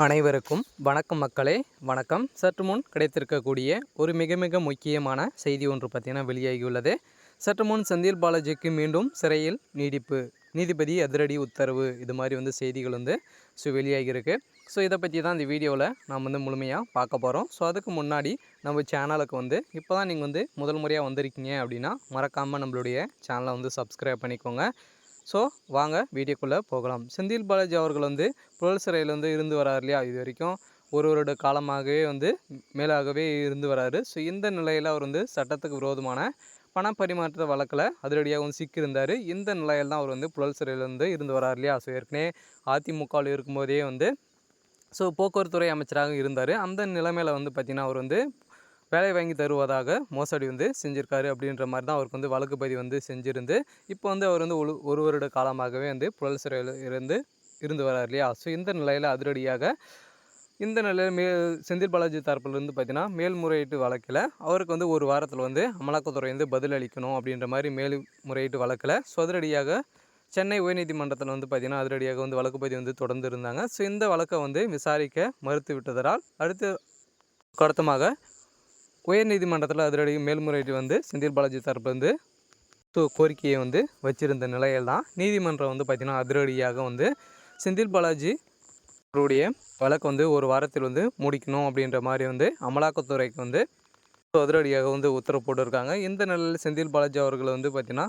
அனைவருக்கும் வணக்கம் மக்களே. வணக்கம். சற்று முன் கிடைத்திருக்கக்கூடிய ஒரு மிக மிக முக்கியமான செய்தி ஒன்று பார்த்தீங்கன்னா வெளியாகியுள்ளது. சற்று முன் செந்தில் பாலாஜிக்கு மீண்டும் சிறையில் நீடிப்பு, நீதிபதி அதிரடி உத்தரவு, இது மாதிரி செய்திகள் வெளியாகியிருக்கு. இதை பற்றி தான் இந்த வீடியோவில் நாம் முழுமையாக பார்க்க போகிறோம். அதுக்கு முன்னாடி நம்ம சேனலுக்கு இப்போ தான் நீங்கள் முதல் முறையாக வந்திருக்கீங்க அப்படின்னா மறக்காமல் நம்மளுடைய சேனலை சப்ஸ்கிரைப் பண்ணிக்கோங்க. வாங்க வீடியோக்குள்ளே போகலாம். செந்தில் பாலாஜி அவர்கள் புழல் சிறையில் இருந்து வரார் இல்லையா, இது வரைக்கும் ஒரு வருட காலமாகவே மேலாகவே இருந்து வராரு. இந்த நிலையில் அவர் சட்டத்துக்கு விரோதமான பண பரிமாற்ற வழக்கில் அதிரடியாக சிக்கியிருந்தார். இந்த நிலையில் தான் அவர் புழல் சிறையில் இருந்து வரார் இல்லையா. ஏற்கனவே அதிமுகவில் இருக்கும்போதே போக்குவரத்துறை அமைச்சராக இருந்தார். அந்த நிலைமையில் பார்த்திங்கன்னா அவர் வேலை வாங்கி தருவதாக மோசடி செஞ்சுருக்காரு அப்படின்ற மாதிரி தான் அவருக்கு வழக்கு பதிவு செஞ்சுருந்து இப்போ அவர் ஒரு வருட காலமாகவே புழல் சிறையில் இருந்து வரார் இல்லையா. இந்த நிலையில் அதிரடியாக இந்த நிலையில் செந்தில் பாலாஜி தரப்புலேருந்து பார்த்தீங்கன்னா மேல்முறையீட்டு வழக்கில் அவருக்கு ஒரு வாரத்தில் அமலாக்கத்துறை பதில் அளிக்கணும் அப்படின்ற மாதிரி மேல்முறையீட்டு வழக்கில் அதிரடியாக சென்னை உயர்நீதிமன்றத்தில் பார்த்திங்கன்னா அதிரடியாக வழக்கு பதிவு தொடர்ந்து இருந்தாங்க. இந்த வழக்கை விசாரிக்க மறுத்து விட்டதால் அடுத்தமாக உயர்நீதிமன்றத்தில் அதிரடி மேல்முறையீட்டு செந்தில் பாலாஜி தரப்பு கோரிக்கையை வச்சிருந்த நிலையில் தான் நீதிமன்றம் பார்த்திங்கன்னா அதிரடியாக செந்தில் பாலாஜி அவருடைய வழக்கு ஒரு வாரத்தில் முடிக்கணும் அப்படின்ற மாதிரி அமலாக்கத்துறைக்கு அதிரடியாக உத்தரவு போட்டிருக்காங்க. இந்த நிலையில் செந்தில் பாலாஜி அவர்கள் பார்த்திங்கன்னா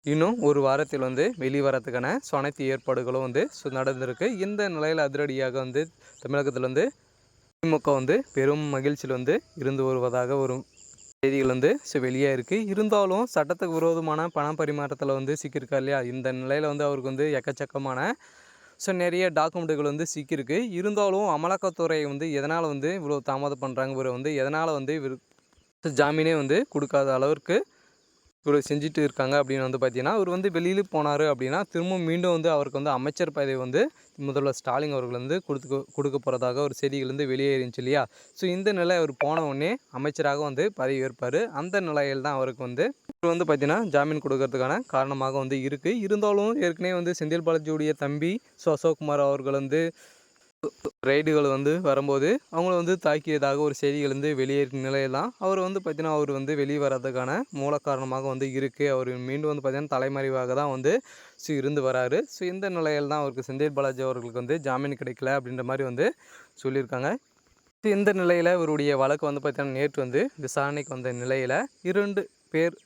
இன்னும் ஒரு வாரத்தில் வெளிவரத்துக்கான அனைத்து ஏற்பாடுகளும் நடந்திருக்கு. இந்த நிலையில் அதிரடியாக தமிழகத்தில் திமுக பெரும் மகிழ்ச்சியில் இருந்து வருவதாக ஒரு செய்திகள் வெளியாக இருக்குது. இருந்தாலும் சட்டத்துக்கு விரோதமான பண பரிமாற்றத்தில் சிக்கியிருக்கா இல்லையா. இந்த நிலையில் அவருக்கு எக்கச்சக்கமான நிறைய டாக்குமெண்ட்டுகள் சிக்கியிருக்கு. இருந்தாலும் அமலாக்கத்துறை எதனால் இவ்வளோ தாமதம் பண்ணுறாங்க, இவர் எதனால் ஜாமீனே கொடுக்காத அளவிற்கு இவர் செஞ்சுட்டு இருக்காங்க அப்படின்னு பார்த்தீங்கன்னா, அவர் வெளியில் போனார் அப்படின்னா திரும்பவும் மீண்டும் அவருக்கு அமைச்சர் பதவி முதல்வர் ஸ்டாலின் அவர்கள் கொடுக்க போகிறதாக ஒரு செய்திகள் வெளியேறிச்சு இல்லையா. இந்த நிலை அவர் போன உடனே அமைச்சராக பதவி ஏற்பார். அந்த நிலையில் தான் அவருக்கு பார்த்தீங்கன்னா ஜாமீன் கொடுக்கறதுக்கான காரணமாக இருக்குது. இருந்தாலும் ஏற்கனவே செந்தில் பாலாஜியுடைய தம்பி அசோக்குமார் அவர்கள் ரைடுகள் வரும்போது அவங்கள தாக்கியதாக ஒரு செய்திகள் வெளியேறும் நிலையெல்லாம் அவர் பார்த்தீங்கன்னா அவர் வெளியே வர்றதுக்கான மூல காரணமாக இருக்குது. அவர் மீண்டும் பார்த்தீங்கன்னா தலைமறைவாக தான் இருந்து வராரு. இந்த நிலையில் தான் அவருக்கு செந்தில் பாலாஜி அவர்களுக்கு ஜாமீன் கிடைக்கல அப்படின்ற மாதிரி சொல்லியிருக்காங்க. இந்த நிலையில் இவருடைய வழக்கு பார்த்தீங்கன்னா நேற்று விசாரணைக்கு வந்த நிலையில் 2 பேர்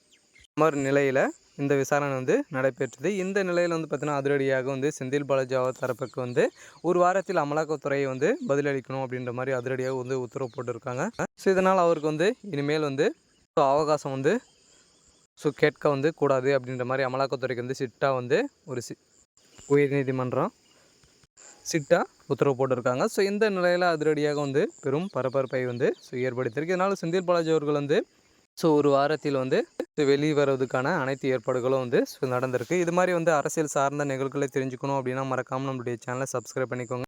நிலையில் இந்த விசாரணை நடைபெற்றது. இந்த நிலையில் பார்த்தீங்கன்னா அதிரடியாக செந்தில் பாலாஜி தரப்புக்கு ஒரு வாரத்தில் அமலாக்கத்துறையை பதிலளிக்கணும் அப்படின்ற மாதிரி அதிரடியாக உத்தரவு போட்டிருக்காங்க. இதனால் அவருக்கு இனிமேல் அவகாசம் கேட்க கூடாது அப்படின்ற மாதிரி அமலாக்கத்துறைக்கு சிட்டாக ஒரு உயர்நீதிமன்றம் சிட்டாக உத்தரவு போட்டிருக்காங்க. இந்த நிலையில் அதிரடியாக பெரும் பரபரப்பை ஏற்படுத்தியிருக்கு. இதனால் செந்தில் பாலாஜி அவர்கள் ஒரு வாரத்தில் வெளிவருவதற்கான அனைத்து ஏற்பாடுகளும் நடந்திருக்கு. இது மாதிரி அரசியல் சார்ந்த நிகழ்வுகளை தெரிஞ்சுக்கணும் அப்படின்னா மறக்காமல் நம்மளுடைய சேனலை சப்ஸ்கிரைப் பண்ணிக்கோங்க.